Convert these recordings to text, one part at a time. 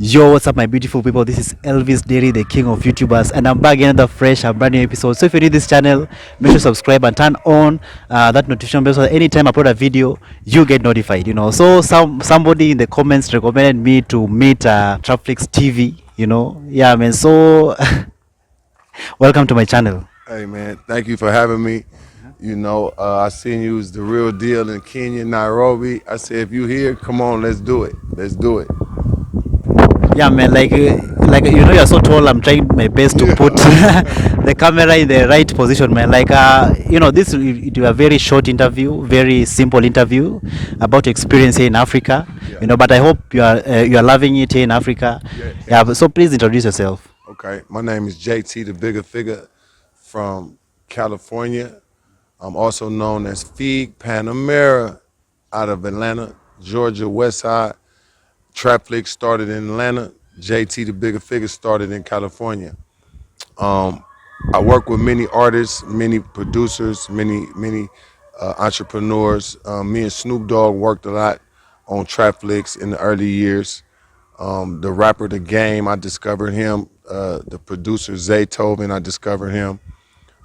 Yo, what's up, my beautiful people? This is Elvis Daily, the king of YouTubers, and I'm back in another fresh and brand new episode. So, if you're new to this channel, make sure to subscribe and turn on that notification bell so that anytime I upload a video, you get notified. So somebody in the comments recommended me to meet TrapFlix TV. Yeah, man. So, welcome to my channel. Hey man, thank you for having me. I seen you was the real deal in Kenya, Nairobi. I said, if you here, come on, let's do it. Let's do it. Yeah, man. You're so tall. I'm trying my best to put the camera in the right position, man. This it will be a very short interview, very simple interview about experience here in Africa. Yeah. But I hope you are loving it here in Africa. Yeah. Yeah. So please introduce yourself. Okay. My name is JT, the Bigga Figga from California. I'm also known as Fig Panamera out of Atlanta, Georgia, West Side. TrapFlix started in Atlanta. JT, the Bigga Figga, started in California. I work with many artists, many producers, many entrepreneurs. Me and Snoop Dogg worked a lot on TrapFlix in the early years. The rapper The Game, I discovered him. The producer Zaytoven, I discovered him.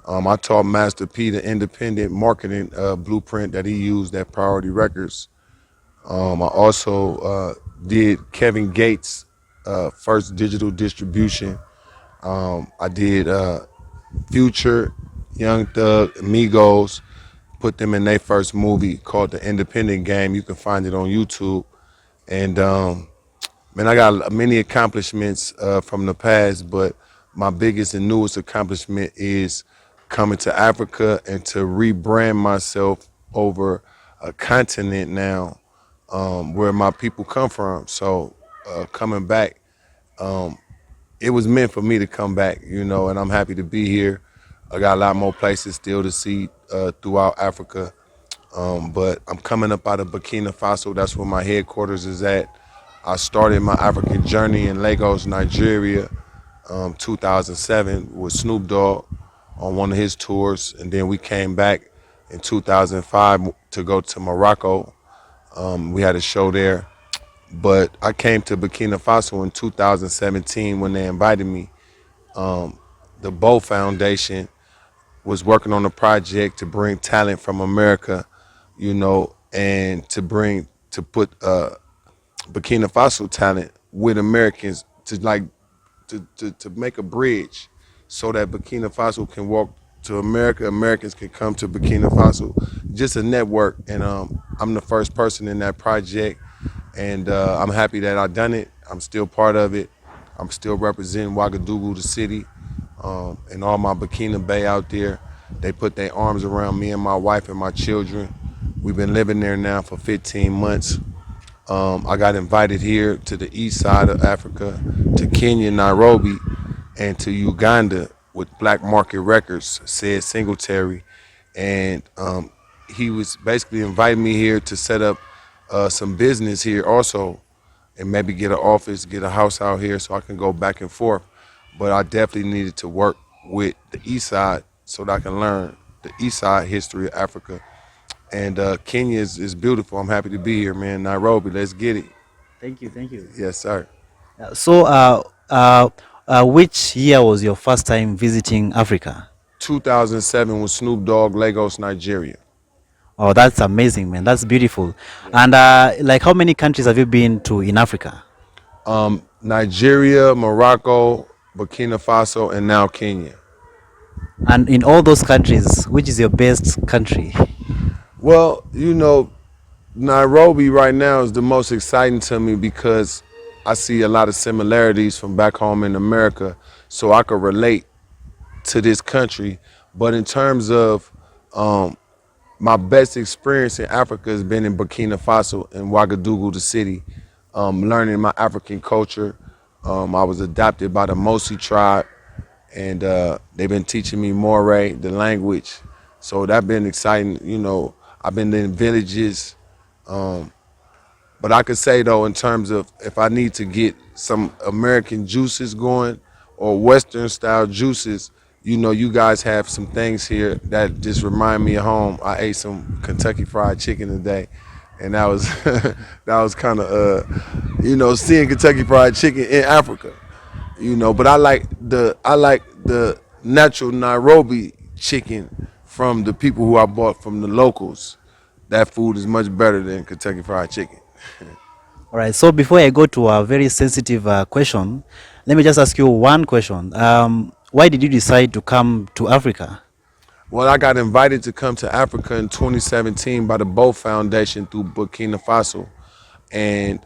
I taught Master P the independent marketing blueprint that he used at Priority Records. I also did Kevin Gates' first digital distribution. I did Future, Young Thug, Migos, put them in their first movie called The Independent Game. You can find it on YouTube. And man, I got many accomplishments from the past, but my biggest and newest accomplishment is coming to Africa and to rebrand myself over a continent now where my people come from. So coming back, it was meant for me to come back, and I'm happy to be here. I got a lot more places still to see throughout Africa. But I'm coming up out of Burkina Faso. That's where my headquarters is at. I started my African journey in Lagos, Nigeria, 2007 with Snoop Dogg on one of his tours. And then we came back in 2005 to go to Morocco. We had a show there. But I came to Burkina Faso in 2017 when they invited me. The Bo Foundation was working on a project to bring talent from America, and to put Burkina Faso talent with Americans to make a bridge so that Burkina Faso can walk to America, Americans can come to Burkina Faso. Just a network, and I'm the first person in that project, and I'm happy that I done it. I'm still part of it. I'm still representing Ouagadougou, the city, and all my Burkina Bay out there. They put their arms around me and my wife and my children. We've been living there now for 15 months. I got invited here to the east side of Africa, to Kenya, Nairobi, and to Uganda with Black Market Records, said Singletary. And he was basically inviting me here to set up some business here also, and maybe get an office, get a house out here so I can go back and forth. But I definitely needed to work with the east side so that I can learn the east side history of Africa. And Kenya is beautiful. I'm happy to be here, man. Nairobi, let's get it. Thank you, thank you. Yes, sir. Which year was your first time visiting Africa? 2007 with Snoop Dogg, Lagos, Nigeria. Oh, that's amazing, man. That's beautiful. Yeah. And how many countries have you been to in Africa? Nigeria, Morocco, Burkina Faso, and now Kenya. And in all those countries, which is your best country? Well, Nairobi right now is the most exciting to me because I see a lot of similarities from back home in America, so I could relate to this country. But in terms of my best experience in Africa has been in Burkina Faso and Ouagadougou, the city, learning my African culture. I was adopted by the Mosi tribe, and they've been teaching me Moray, the language. So that's been exciting. I've been in villages. But I could say though, in terms of if I need to get some American juices going or Western style juices, you guys have some things here that just remind me of home. I ate some Kentucky Fried Chicken today. and that was that was kind of seeing Kentucky Fried Chicken in Africa. But I like the natural Nairobi chicken from the people who I bought from the locals. That food is much better than Kentucky Fried Chicken. All right. So before I go to a very sensitive question, let me just ask you one question. Why did you decide to come to Africa? Well, I got invited to come to Africa in 2017 by the Bow Foundation through Burkina Faso, and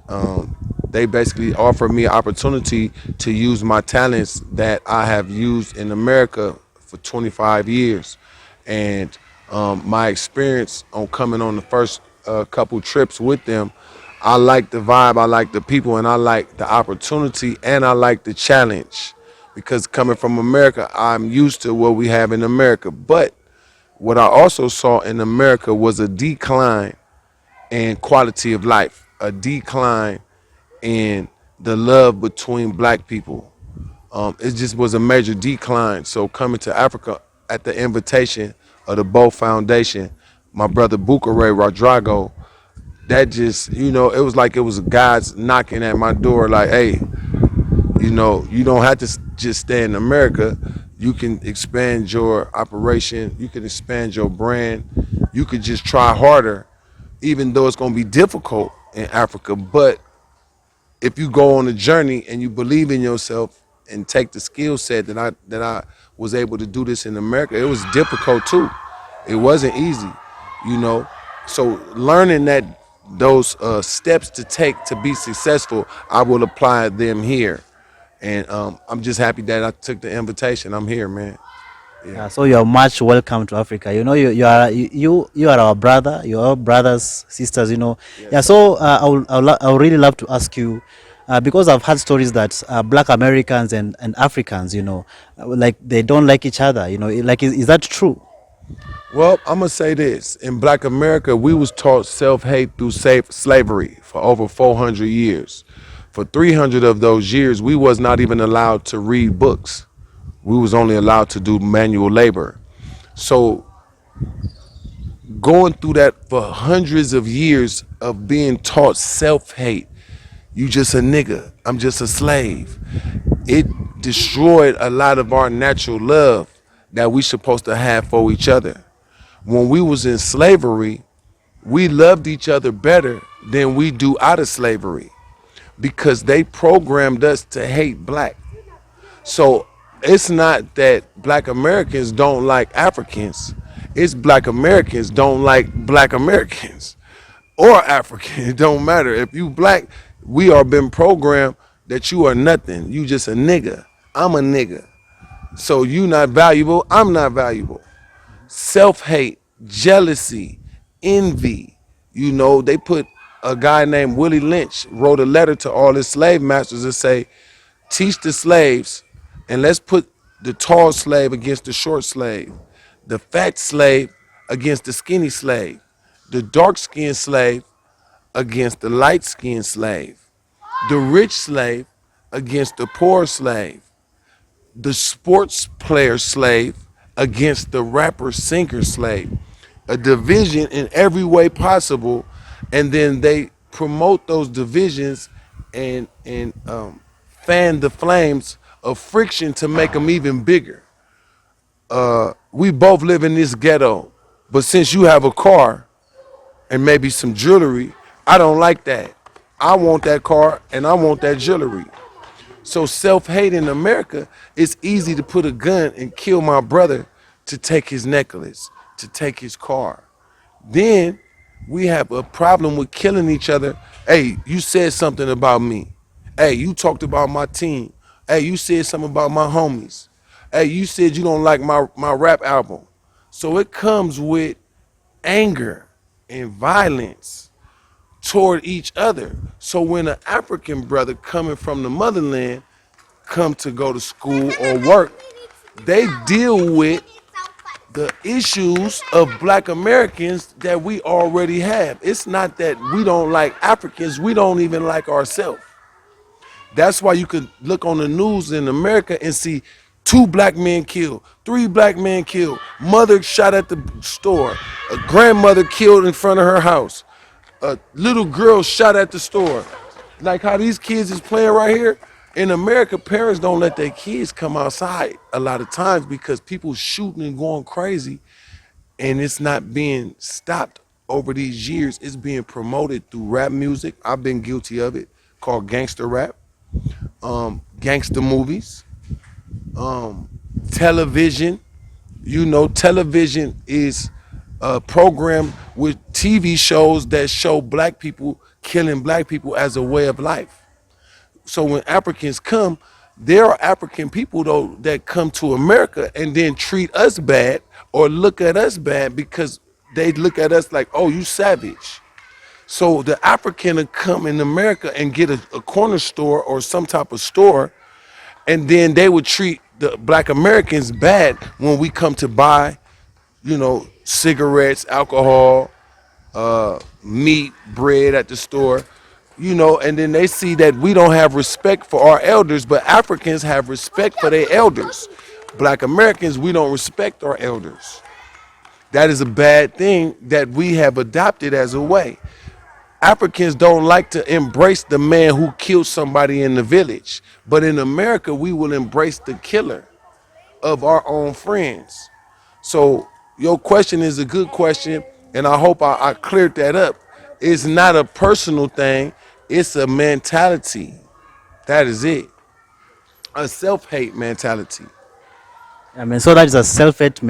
they basically offered me an opportunity to use my talents that I have used in America for 25 years, and my experience on coming on the first couple trips with them. I like the vibe, I like the people, and I like the opportunity, and I like the challenge. Because coming from America, I'm used to what we have in America. But what I also saw in America was a decline in quality of life, a decline in the love between black people. It just was a major decline. So coming to Africa at the invitation of the Bow Foundation, my brother Bukare Rodrigo, that just, it was like it was God's knocking at my door like, hey, you don't have to just stay in America. You can expand your operation. You can expand your brand. You could just try harder, even though it's going to be difficult in Africa. But if you go on a journey and you believe in yourself and take the skill set that I was able to do this in America, it was difficult too. It wasn't easy, you know. So learning that those steps to take to be successful, I will apply them here, and I'm just happy that I took the invitation. I'm here, man. Yeah. So you are much welcome to Africa. You are our brother. You are our brothers, sisters. Yeah. Yes. So I would really love to ask you, because I've heard stories that Black Americans and Africans, like they don't like each other. Like is that true? Well, I'm gonna say this: in Black America, we was taught self-hate through slavery for over 400 years. For 300 of those years, we was not even allowed to read books. We was only allowed to do manual labor. So going through that for hundreds of years of being taught self-hate, you just a nigga, I'm just a slave. It destroyed a lot of our natural love that we supposed to have for each other. When we was in slavery, we loved each other better than we do out of slavery because they programmed us to hate black. So it's not that black Americans don't like Africans. It's black Americans don't like black Americans or African. It don't matter. If you black, we are been programmed that you are nothing. You just a nigga. I'm a nigga. So you not valuable, I'm not valuable. Self-hate, jealousy, envy. They put a guy named Willie Lynch wrote a letter to all his slave masters and say, teach the slaves, and let's put the tall slave against the short slave, the fat slave against the skinny slave, the dark-skinned slave against the light-skinned slave, the rich slave against the poor slave, the sports player slave against the rapper singer slave, a division in every way possible, and then they promote those divisions and fan the flames of friction to make them even bigger. We both live in this ghetto, but since you have a car and maybe some jewelry, I don't like that. I want that car and I want that jewelry. So self-hate in America, it's easy to put a gun and kill my brother to take his necklace, to take his car. Then we have a problem with killing each other. Hey, you said something about me. Hey, you talked about my team. Hey, you said something about my homies. Hey, you said you don't like my rap album. So it comes with anger and violence toward each other. So when an African brother coming from the motherland come to go to school or work, they deal with the issues of black Americans that we already have. It's not that we don't like Africans, we don't even like ourselves. That's why you can look on the news in America and see 2 black men killed, 3 black men killed, mother shot at the store, a grandmother killed in front of her house. a little girl shot at the store. Like how these kids is playing right here. In America, parents don't let their kids come outside a lot of times because people shooting and going crazy, and it's not being stopped over these years. It's being promoted through rap music. I've been guilty of it, called gangster rap, gangster movies, television. You know, television is a program with TV shows that show black people killing black people as a way of life. So when Africans come, there are African people though that come to America and then treat us bad or look at us bad because they look at us like, oh, you savage. So the African will come in America and get a corner store or some type of store, and then they would treat the black Americans bad when we come to buy, you know, cigarettes, alcohol, meat, bread at the store, you know, and then they see that we don't have respect for our elders, but Africans have respect for their elders. Black Americans, we don't respect our elders. That is a bad thing that we have adopted as a way. Africans don't like to embrace the man who killed somebody in the village, but in America, we will embrace the killer of our own friends. So your question is a good question, and I hope I cleared that up. It's not a personal thing; it's a mentality. That is it. A self-hate mentality. I mean, so that is a self-hate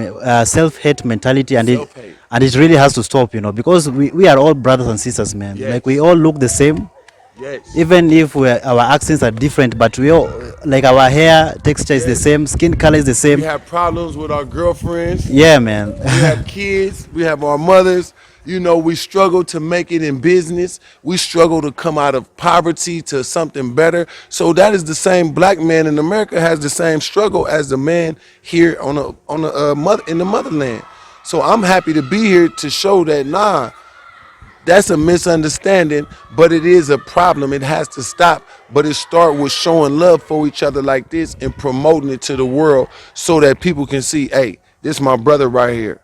mentality, Self-hate. and it really has to stop, because we are all brothers and sisters, man. Like we Yes. all look the same, Yes. even if our accents are different, but we all like our hair texture is the Yes. same, skin color is the We same. have problems with our girlfriends. Yeah, man. We have kids, we have our mothers. You know, we struggle to make it in business. We struggle to come out of poverty to something better. So that is the same black man in America has the same struggle as the man here on the mother in the motherland. So I'm happy to be here to show that that's a misunderstanding, but it is a problem. It has to stop. But it start with showing love for each other like this and promoting it to the world so that people can see, hey, this is my brother right here.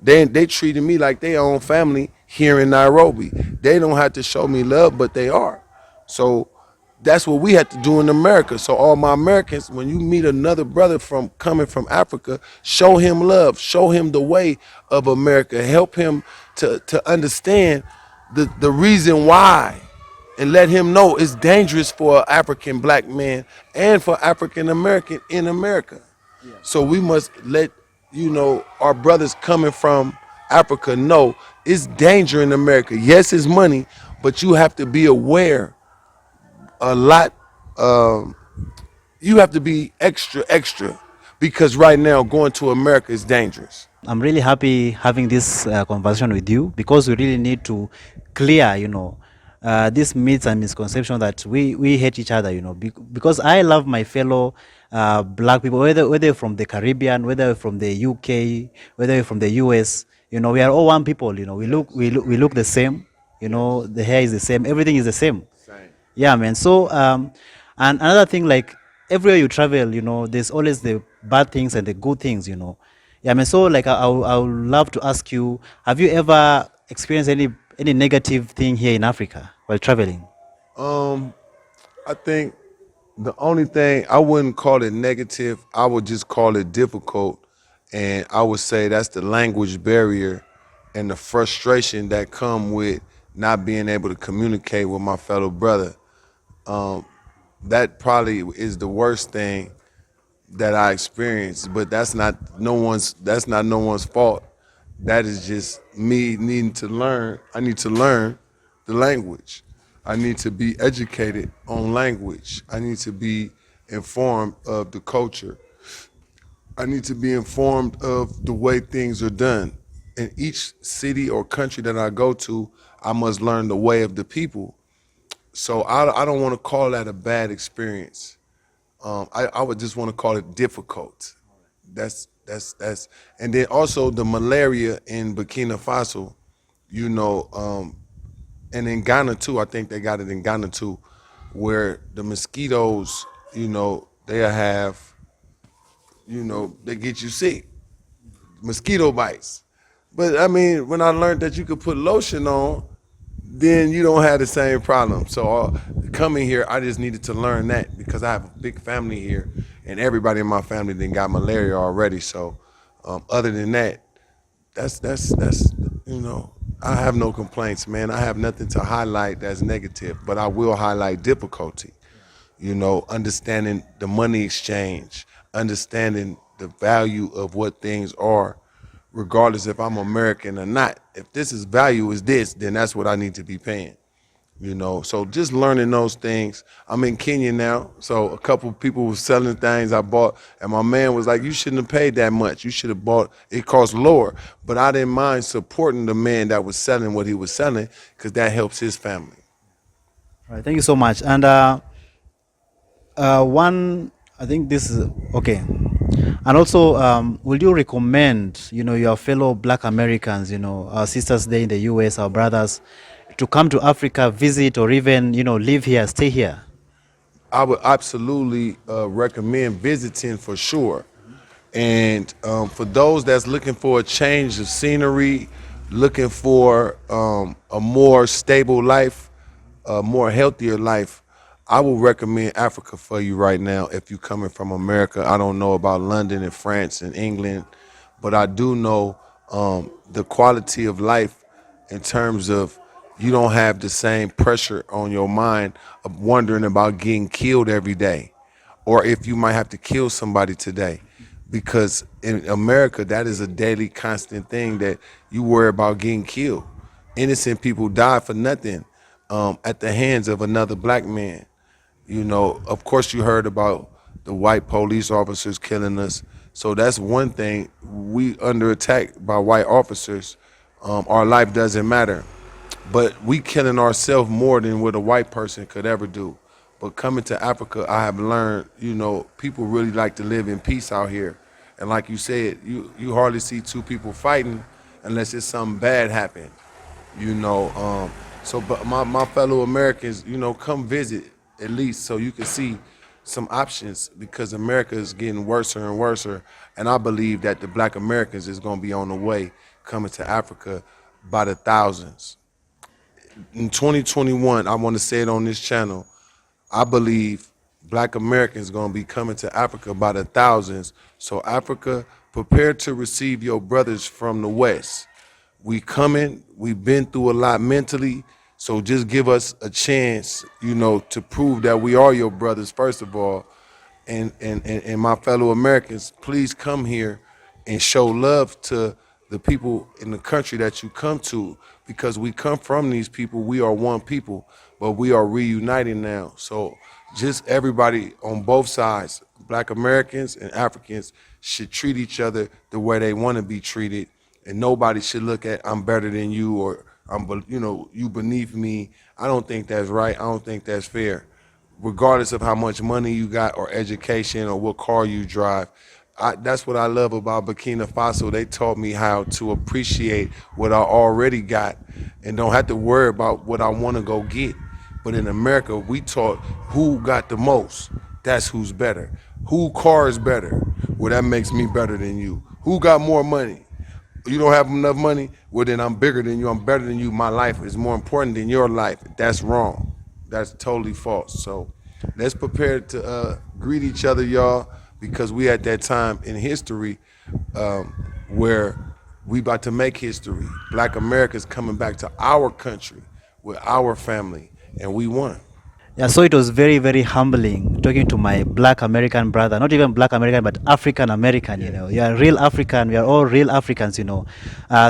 They treated me like their own family here in Nairobi. They don't have to show me love, but they are. So that's what we have to do in America. So all my Americans, when you meet another brother from coming from Africa, show him love, show him the way of America, help him to understand the reason why, and let him know it's dangerous for an African black man and for African American in America. So we must let our brothers coming from Africa know it's danger in America. Yes, it's money, but you have to be aware a lot. Um, you have to be extra, extra, because right now going to America is dangerous. I'm really happy having this conversation with you because we really need to clear, these myths and misconceptions that we hate each other, because I love my fellow black people, whether from the Caribbean, whether from the UK, whether from the US, we are all one people, we look the same, Yes. the hair is the same, everything is the same. Same. Yeah, man. So, and another thing, like everywhere you travel, there's always the bad things and the good things, Yeah, man. So, like, I would love to ask you, have you ever experienced any negative thing here in Africa while traveling? Um, I think the only thing I wouldn't call it negative, I would just call it difficult, and I would say that's the language barrier and the frustration that come with not being able to communicate with my fellow brother. Um, that probably is the worst thing that I experienced, but that's not no one's fault. That is just me needing to learn. I need to learn the language. I need to be educated on language. I need to be informed of the culture. I need to be informed of the way things are done. In each city or country that I go to, I must learn the way of the people. So I don't want to call that a bad experience. I would just want to call it difficult. That's and then also the malaria in Burkina Faso, you know, and in Ghana too. I think they got it in Ghana too, where the mosquitoes, they have, they get you sick, mosquito bites. But I mean, when I learned that you could put lotion on, then you don't have the same problem. So coming here, I just needed to learn that because I have a big family here, and everybody in my family then got malaria already. So other than that, that's you know, I have no complaints, man. I have nothing to highlight that's negative, but I will highlight difficulty. You know, understanding the money exchange, understanding the value of what things are, regardless if I'm American or not. If this is value is this, then that's what I need to be paying. You know, so just learning those things. I'm in Kenya now, so a couple of people were selling things I bought, and my man was like, "You shouldn't have paid that much. You should have bought. It cost lower." But I didn't mind supporting the man that was selling what he was selling because that helps his family. All right, thank you so much. And one, I think this is okay. And also, would you recommend, your fellow Black Americans, our sisters there in the US, our brothers, to come to Africa, visit, or even, live here, stay here? I would absolutely recommend visiting for sure. And for those that's looking for a change of scenery, looking for a more stable life, a more healthier life, I will recommend Africa for you right now if you're coming from America. I don't know about London and France and England, but I do know the quality of life in terms of you don't have the same pressure on your mind of wondering about getting killed every day or if you might have to kill somebody today. Because in America, that is a daily constant thing that you worry about getting killed. Innocent people die for nothing at the hands of another black man. You know, of course, you heard about the white police officers killing us. So that's one thing. We under attack by white officers. Our life doesn't matter, but we killing ourselves more than what a white person could ever do. But coming to Africa, I have learned, you know, people really like to live in peace out here. And like you said, you hardly see two people fighting unless it's something bad happen, you know. So, but my fellow Americans, you know, come visit at least so you can see some options because America is getting worse and worse. And I believe that the black Americans is going to be on the way coming to Africa by the thousands. In 2021, I want to say it on this channel, I believe black Americans going to be coming to Africa by the thousands. So Africa, prepare to receive your brothers from the West. We coming, we've been through a lot mentally, so just give us a chance, you know, to prove that we are your brothers, first of all. And my fellow Americans, please come here and show love to the people in the country that you come to because we come from these people. We are one people, but we are reuniting now. So just everybody on both sides, black Americans and Africans, should treat each other the way they want to be treated. And nobody should look at I'm better than you or you know, you beneath me. I don't think that's right. I don't think that's fair regardless of how much money you got or education or what car you drive. That's what I love about Burkina Faso. They taught me how to appreciate what I already got and don't have to worry about what I want to go get. But in America, we taught who got the most. That's who's better. Who car is better? Well, that makes me better than you. Who got more money? You don't have enough money? Well, then I'm bigger than you. I'm better than you. My life is more important than your life. That's wrong. That's totally false. So let's prepare to greet each other, y'all, because we at that time in history where we about to make history. Black America's coming back to our country with our family, and we won. Yeah, so it was very, very humbling talking to my Black American brother, not even Black American, but African American, You are real African. We are all real Africans. I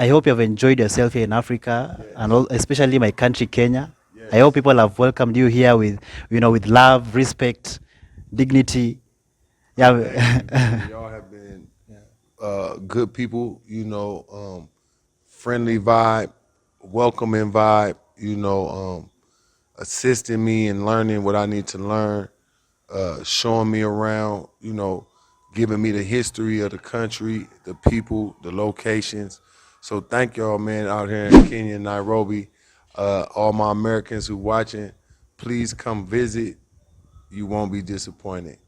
hope you have enjoyed yourself here in Africa and especially my country, Kenya. I hope people have welcomed you here with love, respect, dignity. Thank you. Yeah. Y'all have been good people, you know, friendly vibe, welcoming vibe, you know, assisting me in learning what I need to learn, showing me around, you know, giving me the history of the country, the people, the locations. So thank y'all, man, out here in Kenya, Nairobi. All my Americans who watching, please come visit. You won't be disappointed.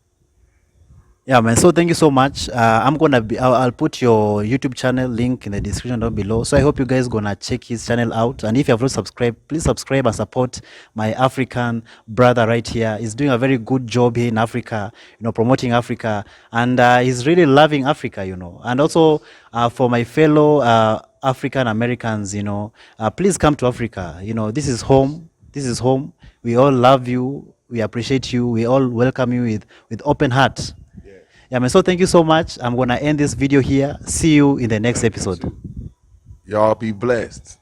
Yeah, man. So thank you so much. I'm gonna be. I'll put your YouTube channel link in the description down below. So I hope you guys gonna check his channel out. And if you have not subscribed, please subscribe and support my African brother right here. He's doing a very good job here in Africa. Promoting Africa, and he's really loving Africa. And also for my fellow African Americans, please come to Africa. This is home. This is home. We all love you. We appreciate you. We all welcome you with open heart. Yes. Yeah, man. So thank you so much. I'm gonna end this video here. See you in the next Thank you episode. too. Y'all be blessed.